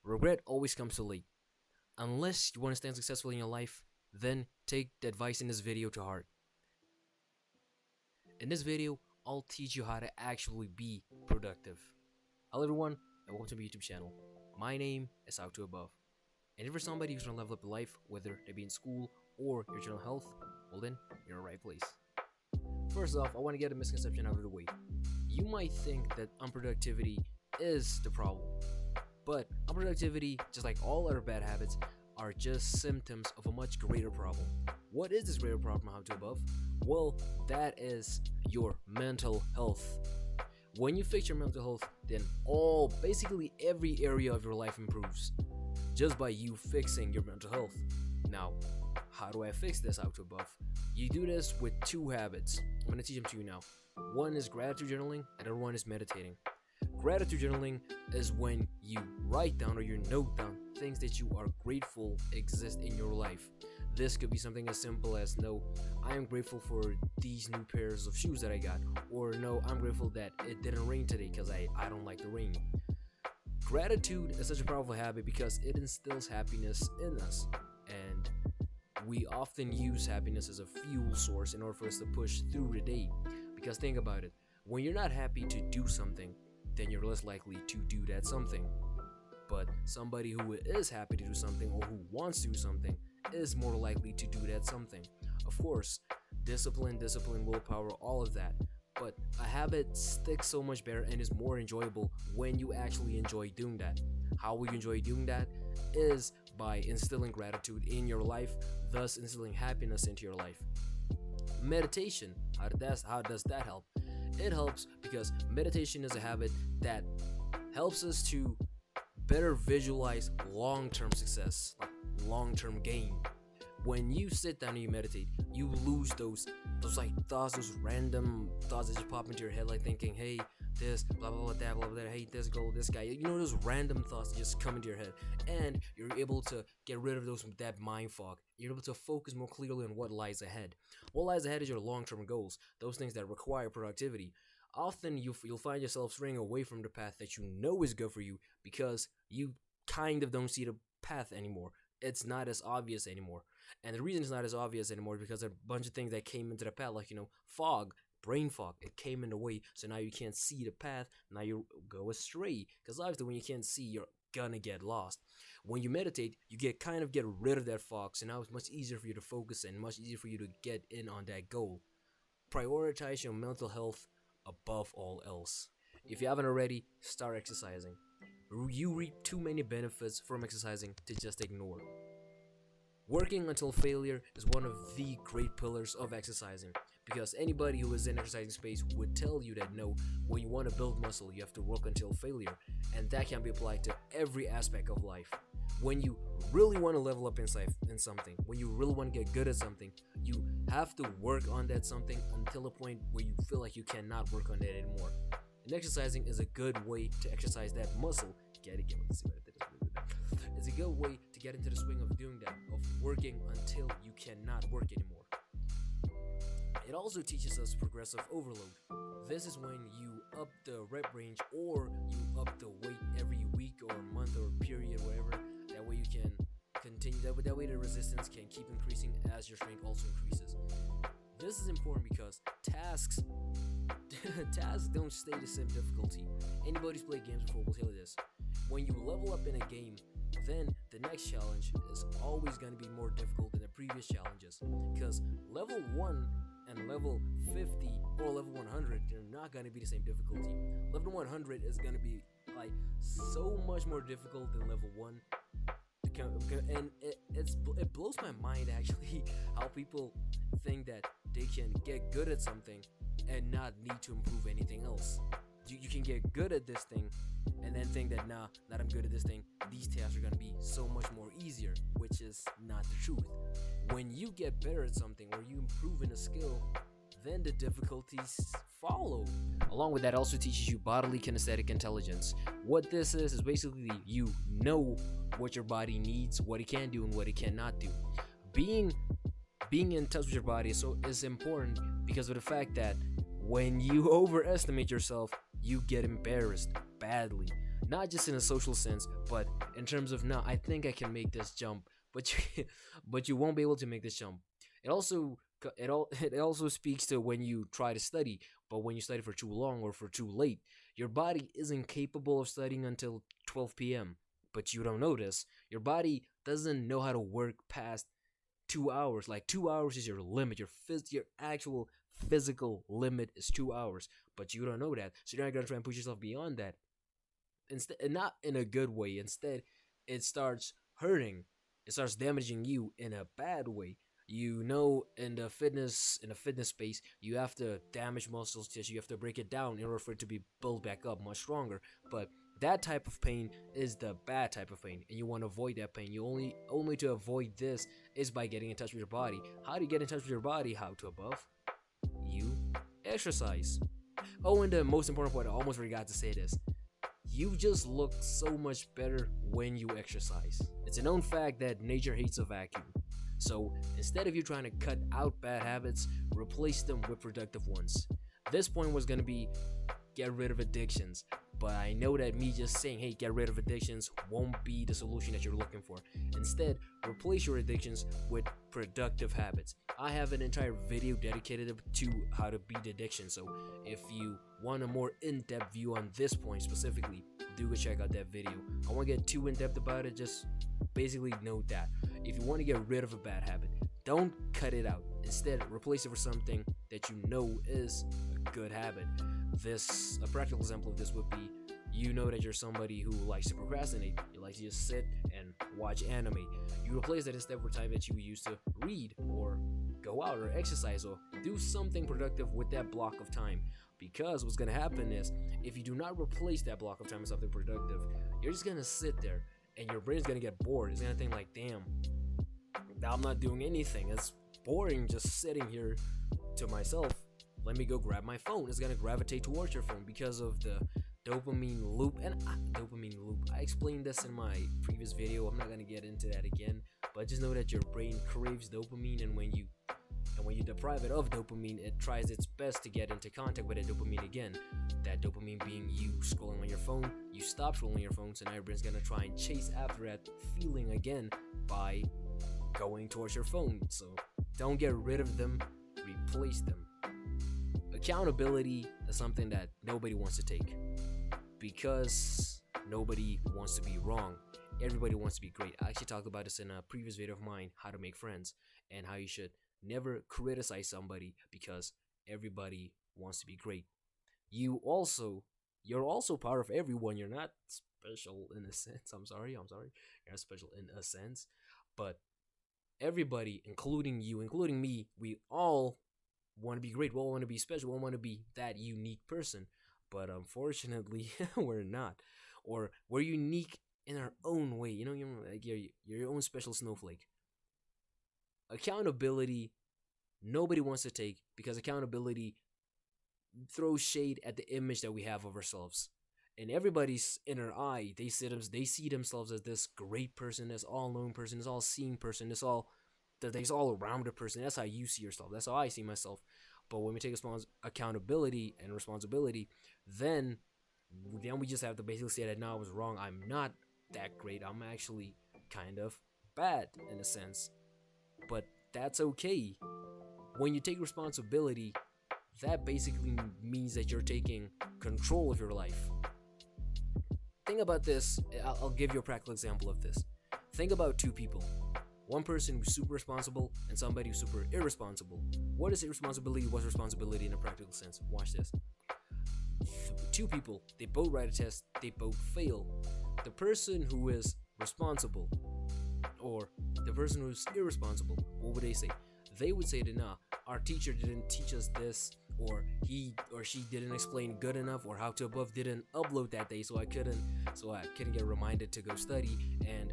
Regret always comes too late. Unless you want to stand successful in your life, then take the advice in this video to heart. In this video, I'll teach you how to actually be productive. Hello everyone, and welcome to my YouTube channel. My name is Out to Above. And if you're somebody who's trying to level up your life, whether it be in school or your general health, well then, you're in the right place. First off, I want to get a misconception out of the way. You might think that unproductivity is the problem. But unproductivity, just like all other bad habits, are just symptoms of a much greater problem. What is this greater problem, How to Above? Well, that is your mental health. When you fix your mental health, then basically every area of your life improves just by you fixing your mental health. Now, how do I fix this, Out to Above? You do this with two habits. I'm going to teach them to you now. One is gratitude journaling, and the other one is meditating. Gratitude journaling is when you write down or you note down things that you are grateful exist in your life. This could be something as simple as, no, I am grateful for these new pairs of shoes that I got, or no, I'm grateful that it didn't rain today because I don't like the rain. Gratitude is such a powerful habit because it instills happiness in us, and we often use happiness as a fuel source in order for us to push through the day. Because think about it, when you're not happy to do something, then you're less likely to do that something. But somebody who is happy to do something or who wants to do something is more likely to do that something. Of course, discipline, willpower, all of that. But a habit sticks so much better and is more enjoyable when you actually enjoy doing that. How will you enjoy doing that? Is by instilling gratitude in your life, thus instilling happiness into your life. Meditation, how does that help? It helps because meditation is a habit that helps us to better visualize long-term success, like long-term gain. When you sit down and you meditate, you lose those like thoughts, those random thoughts that just pop into your head, like thinking, hey, this, blah, blah, blah, that, blah, blah, that, hey, this girl, this guy. You know, those random thoughts that just come into your head. And you're able to get rid of that mind fog. You're able to focus more clearly on what lies ahead. What lies ahead is your long-term goals, those things that require productivity. Often you'll find yourself straying away from the path that you know is good for you because you kind of don't see the path anymore. It's not as obvious anymore. And the reason it's not as obvious anymore is because there are a bunch of things that came into the path, like, fog, brain fog. It came in the way, so now you can't see the path. Now you go astray. Because obviously when you can't see, you're gonna get lost. When you meditate, you get rid of that fog, so now it's much easier for you to focus and much easier for you to get in on that goal. Prioritize your mental health above all else. If you haven't already, start exercising. You reap too many benefits from exercising to just ignore. Working until failure is one of the great pillars of exercising, because anybody who is in exercising space would tell you that no, when you want to build muscle, you have to work until failure, and that can be applied to every aspect of life. When you really want to level up in something, when you really want to get good at something, you have to work on that something until a point where you feel like you cannot work on it anymore. And exercising is a good way to exercise that muscle. It's a good way to get into the swing of doing that, of working until you cannot work anymore. It also teaches us progressive overload. This is when you up the rep range or you up the weight every week or month or period, whatever. That way you can continue, that way the resistance can keep increasing as your strength also increases. This is important because tasks don't stay the same difficulty. Anybody who's played games before will tell you this. When you level up in a game, then the next challenge is always going to be more difficult than the previous challenges. Because level 1 and level 50 or level 100, they're not going to be the same difficulty. Level 100 is going to be like so much more difficult than level 1. And it blows my mind actually how people think that they can get good at something and not need to improve anything else. You can get good at this thing and then think that, nah, that I'm good at this thing, these tasks are going to be so much more easier, which is not the truth. When you get better at something or you improve in a skill, then the difficulties follow. Along with that, it also teaches you bodily kinesthetic intelligence. What this is basically you know what your body needs, what it can do and what it cannot do. Being in touch with your body is important because of the fact that when you overestimate yourself, you get embarrassed badly. not just in a social sense, but in terms of, now I think I can make this jump, but you, but you won't be able to make this jump. It also it also speaks to when you try to study, but when you study for too long or for too late, your body isn't capable of studying until 12 p.m. But you don't notice. Your body doesn't know how to work past 2 hours. Like 2 hours is your limit. Your actual physical limit is 2 hours. But you don't know that. So you're not gonna try and push yourself beyond that. Instead, and not in a good way. Instead, it starts hurting. It starts damaging you in a bad way. You know, in the fitness space, you have to damage muscles tissue. You have to break it down in order for it to be built back up much stronger. But that type of pain is the bad type of pain, and you want to avoid that pain. You only to avoid this is by getting in touch with your body. How do you get in touch with your body? How to above? You exercise. Oh, and the most important point, I almost forgot to say this. You just look so much better when you exercise. It's a known fact that nature hates a vacuum. So instead of you trying to cut out bad habits, replace them with productive ones. This point was going to be get rid of addictions. But I know that me just saying, hey, get rid of addictions won't be the solution that you're looking for. Instead, replace your addictions with productive habits. I have an entire video dedicated to how to beat addiction. So if you want a more in-depth view on this point specifically, do go check out that video. I won't get too in-depth about it, just basically note that. If you want to get rid of a bad habit, don't cut it out. Instead, replace it with something that you know is a good habit. A practical example of this would be, you know that you're somebody who likes to procrastinate. You like to just sit and watch anime. You replace that instead with time that you used to read or go out or exercise or do something productive with that block of time. Because what's gonna happen is, if you do not replace that block of time with something productive, you're just gonna sit there and your brain's gonna get bored. It's gonna think like, damn, I'm not doing anything. It's boring just sitting here to myself. Let me go grab my phone. It's gonna gravitate towards your phone because of the dopamine loop. And dopamine loop, I explained this in my previous video. I'm not gonna get into that again, but just know that your brain craves dopamine, and when you deprive it of dopamine, it tries its best to get into contact with that dopamine again. That dopamine being you scrolling on your phone. You stop scrolling on your phone, so now your brain's gonna try and chase after that feeling again by going towards your phone. So don't get rid of them, replace them. Accountability is something that nobody wants to take, because nobody wants to be wrong. Everybody wants to be great. I actually talked about this in a previous video of mine, how to make friends, and how you should never criticize somebody because everybody wants to be great. You're also part of everyone. You're not special in a sense. I'm sorry. You're not special in a sense, but everybody, including you, including me, we all want to be great. We all want to be special. We all want to be that unique person. But unfortunately, we're not. Or we're unique in our own way. You know, you're your own special snowflake. Accountability, nobody wants to take, because accountability throws shade at the image that we have of ourselves. In everybody's inner eye, they see themselves as this great person, this all-knowing person, this all-seeing person, this all-rounded person. That's how you see yourself. That's how I see myself. But when we take accountability and responsibility, then we just have to basically say that, no, I was wrong. I'm not that great. I'm actually kind of bad in a sense. But that's okay. When you take responsibility, that basically means that you're taking control of your life. Think about this. I'll give you a practical example of this. Think about two people. One person who's super responsible and somebody who's super irresponsible. What is irresponsibility? What's responsibility in a practical sense? Watch this. Two people, they both write a test, they both fail. The person who is responsible or the person who's irresponsible, what would they say? They would say that, nah, our teacher didn't teach us this, or he or she didn't explain good enough, or How to Above didn't upload that day, so I couldn't get reminded to go study, and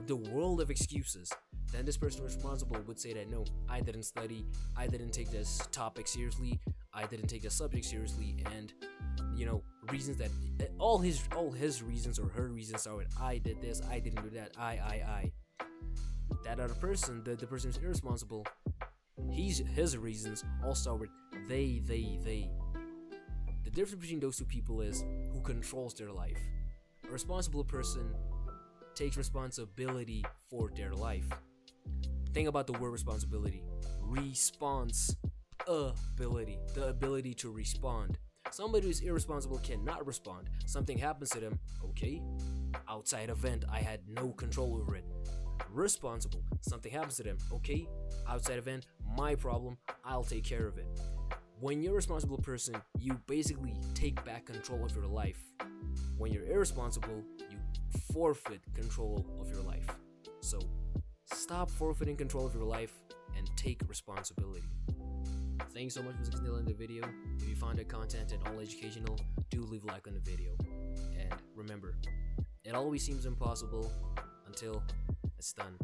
the world of excuses. Then this person responsible would say that, no, I didn't study, I didn't take this topic seriously, I didn't take the subject seriously, and reasons that all his reasons or her reasons are, I did this, I didn't do that, I. That other person, the person who's irresponsible, his reasons all start with they. The difference between those two people is who controls their life. A responsible person takes responsibility for their life. Think about the word responsibility. Responsibility. The ability to respond. Somebody who's irresponsible cannot respond. Something happens to them, okay? Outside event, I had no control over it. Responsible. Something happens to them, okay? Outside event, my problem, I'll take care of it. When you're a responsible person, you basically take back control of your life. When you're irresponsible, you forfeit control of your life. So, stop forfeiting control of your life and take responsibility. Thanks so much for listening to the video. If you found the content at all educational, do leave a like on the video. And remember, it always seems impossible until it's done.